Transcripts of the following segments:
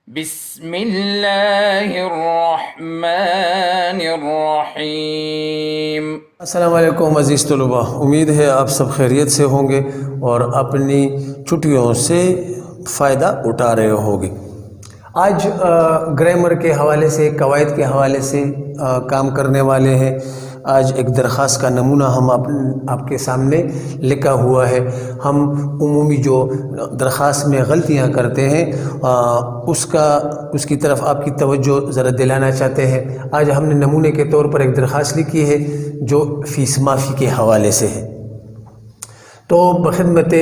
بسم اللہ الرحمن الرحیم۔ السلام علیکم عزیز طلباء، امید ہے آپ سب خیریت سے ہوں گے اور اپنی چھٹیوں سے فائدہ اٹھا رہے ہوگے۔ آج گرامر کے حوالے سے، قواعد کے حوالے سے کام کرنے والے ہیں۔ آج ایک درخواست کا نمونہ ہم آپ کے سامنے لکھا ہوا ہے۔ ہم عمومی جو درخواست میں غلطیاں کرتے ہیں اس کی طرف آپ کی توجہ ذرا دلانا چاہتے ہیں۔ آج ہم نے نمونے کے طور پر ایک درخواست لکھی ہے جو فیس معافی کے حوالے سے ہے۔ تو بخدمت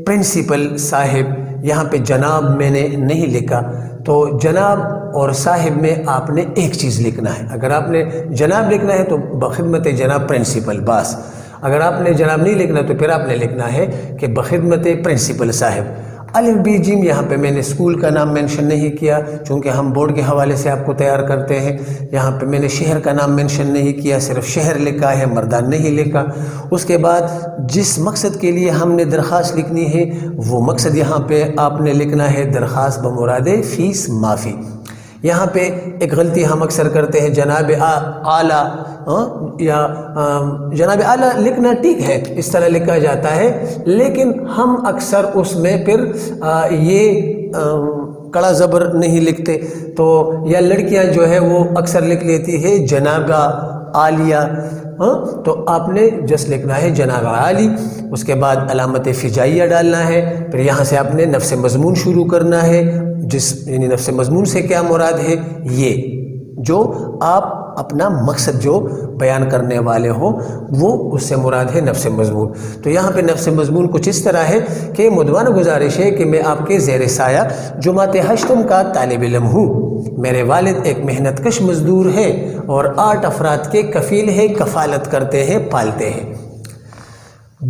پرنسپل صاحب، یہاں پہ جناب میں نے نہیں لکھا، تو جناب اور صاحب میں آپ نے ایک چیز لکھنا ہے۔ اگر آپ نے جناب لکھنا ہے تو بخدمت جناب پرنسپل بس۔ اگر آپ نے جناب نہیں لکھنا تو پھر آپ نے لکھنا ہے کہ بخدمت پرنسپل صاحب۔ الف بی جیم یہاں پہ میں نے اسکول کا نام مینشن نہیں کیا چونکہ ہم بورڈ کے حوالے سے آپ کو تیار کرتے ہیں۔ یہاں پہ میں نے شہر کا نام مینشن نہیں کیا، صرف شہر لکھا ہے، مردان نہیں لکھا۔ اس کے بعد جس مقصد کے لیے ہم نے درخواست لکھنی ہے وہ مقصد یہاں پہ آپ نے لکھنا ہے درخواست بمراد فیس معافی۔ یہاں پہ ایک غلطی ہم اکثر کرتے ہیں، جناب اعلیٰ یا جناب اعلیٰ لکھنا ٹھیک ہے، اس طرح لکھا جاتا ہے، لیکن ہم اکثر اس میں پھر یہ کڑا زبر نہیں لکھتے، تو یا لڑکیاں جو ہے وہ اکثر لکھ لیتی ہے جناب عالیہ، تو آپ نے جس لکھنا ہے جناب عالی۔ اس کے بعد علامت فجائیہ ڈالنا ہے، پھر یہاں سے آپ نے نفس مضمون شروع کرنا ہے، یعنی نفس مضمون سے کیا مراد ہے، یہ جو آپ اپنا مقصد جو بیان کرنے والے ہو وہ اس سے مراد ہے نفس مضمون۔ تو یہاں پہ نفس مضمون کچھ اس طرح ہے کہ مدوانہ گزارش ہے کہ میں آپ کے زیر سایہ جماعت ہشتم کا طالب علم ہوں، میرے والد ایک محنت کش مزدور ہے اور 8 افراد کے کفیل ہے، کفالت کرتے ہیں، پالتے ہیں۔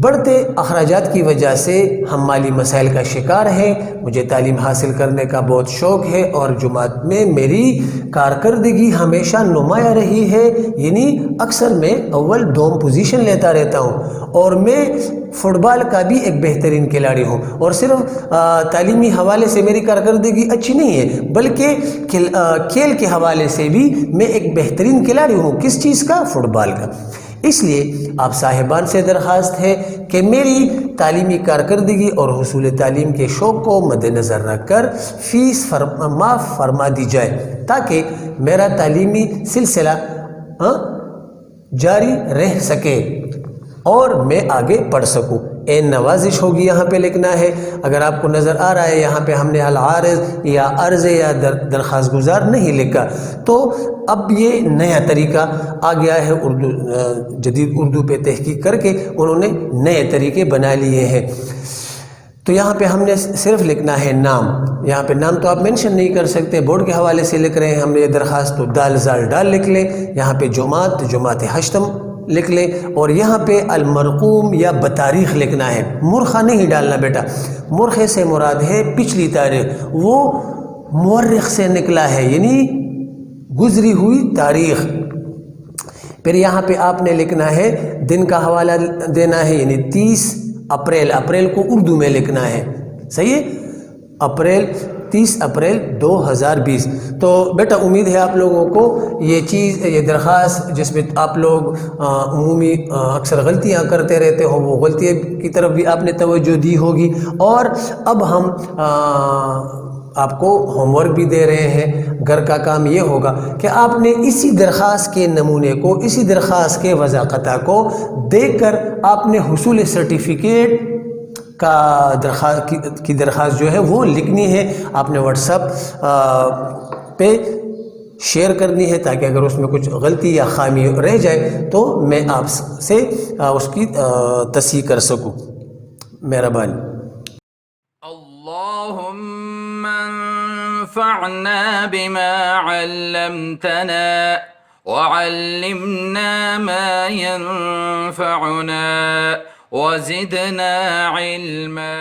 بڑھتے اخراجات کی وجہ سے ہم مالی مسائل کا شکار ہیں، مجھے تعلیم حاصل کرنے کا بہت شوق ہے اور جماعت میں میری کارکردگی ہمیشہ نمایاں رہی ہے، یعنی اکثر میں اول دوم پوزیشن لیتا رہتا ہوں، اور میں فٹ بال کا بھی ایک بہترین کھلاڑی ہوں، اور صرف تعلیمی حوالے سے میری کارکردگی اچھی نہیں ہے بلکہ کھیل کے حوالے سے بھی میں ایک بہترین کھلاڑی ہوں۔ کس چیز کا؟ فٹ بال کا۔ اس لیے آپ صاحبان سے درخواست ہے کہ میری تعلیمی کارکردگی اور حصول تعلیم کے شوق کو مد نظر رکھ کر فیس معاف فرما دی جائے تاکہ میرا تعلیمی سلسلہ جاری رہ سکے اور میں آگے پڑھ سکوں۔ این نوازش ہوگی یہاں پہ لکھنا ہے۔ اگر آپ کو نظر آ رہا ہے یہاں پہ ہم نے العارض یا عرض یا درخواست گزار نہیں لکھا، تو اب یہ نیا طریقہ آ گیا ہے، جدید اردو پہ تحقیق کر کے انہوں نے نئے طریقے بنا لیے ہیں۔ تو یہاں پہ ہم نے صرف لکھنا ہے نام۔ یہاں پہ نام تو آپ مینشن نہیں کر سکتے، بورڈ کے حوالے سے لکھ رہے ہیں ہم نے یہ درخواست، تو دال زال ڈال لکھ لیں۔ یہاں پہ جماعت ہشتم لکھ لیں، اور یہاں پہ المرقوم یا بتاریخ لکھنا ہے، مرخہ نہیں ڈالنا بیٹا۔ مرخے سے مراد ہے پچھلی تاریخ، وہ مورخ سے نکلا ہے یعنی گزری ہوئی تاریخ۔ پھر یہاں پہ آپ نے لکھنا ہے دن کا حوالہ دینا ہے، یعنی 30 اپریل، اپریل کو اردو میں لکھنا ہے، صحیح ہے، 30 اپریل 2020۔ تو بیٹا امید ہے آپ لوگوں کو یہ درخواست جس میں آپ لوگ عمومی اکثر غلطیاں کرتے رہتے ہو، وہ غلطی کی طرف بھی آپ نے توجہ دی ہوگی۔ اور اب ہم آپ کو ہوم ورک بھی دے رہے ہیں، گھر کا کام یہ ہوگا کہ آپ نے اسی درخواست کے نمونے کو، اسی درخواست کے وضاحتہ کو دیکھ کر آپ نے حصول سرٹیفکیٹ کا درخواست جو ہے وہ لکھنی ہے، آپ نے واٹس ایپ پہ شیئر کرنی ہے تاکہ اگر اس میں کچھ غلطی یا خامی رہ جائے تو میں آپ سے اس کی تصحیح کر سکوں۔ مہربانی۔ اللہم انفعنا بما علمتنا وعلمنا ما ينفعنا وزدنا علما۔